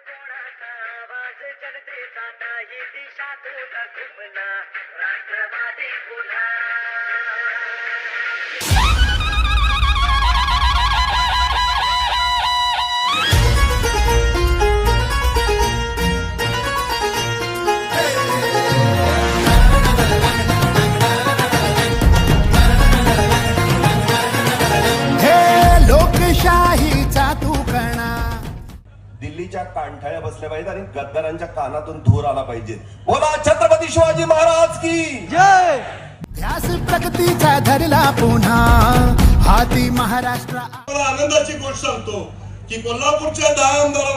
कोणाचा आवाज जनतेचा नाही दिशातून घुमला राष्ट्रवादी पुन्हा लोकशाहीचा तू कणा. दिल्लीच्या कांठाळ्या बसल्या पाहिजेत आणि गद्दारांच्या कानातून धूर आला पाहिजे. बोला छत्रपती शिवाजी महाराज की जय. ध्यास प्रगतीचा धरला पुन्हा हाती महाराष्ट्र. मला आनंदाची गोष्ट सांगतो की कोल्हापूरच्या 10 आमदारांना